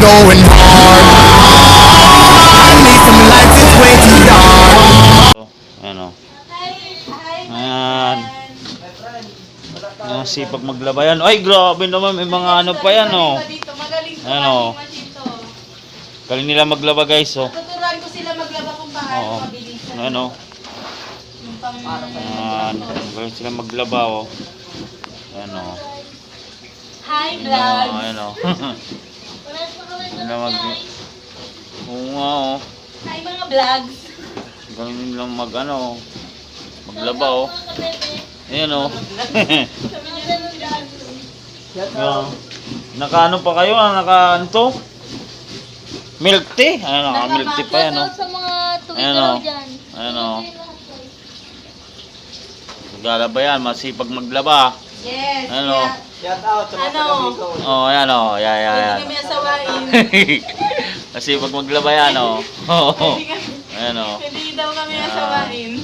going hard. Need some lights, it's way too dark. Ayan o. Ayan. Ayan, sipag maglaba yan. Ay, grabe naman. May mga ano pa yan o. Ayan o. Galing nila maglaba guys o. Tuturuan ko sila maglaba kung paano mabilis. Ayan o. Ayan. Galing sila maglaba o. Ayan o. Hi, vlog. Ayan o. Ayan o. Oo nga o. Hi, mga vlogs. Galing nilang maglaba o. Ayan o. Naka ano pa kayo? Naka ano to? Milk tea? Ayan o, milk tea pa yan o. Sa mga Ayan o. Ayan o. Maglalaba yan, masipag maglaba. Yes. Ayan o. Shout out sa mga taga-Bicol. Oh, ayan o. Yan. Hindi kami asawain. Masipag maglaba yan o. Ayan o. Hindi daw kami asawain.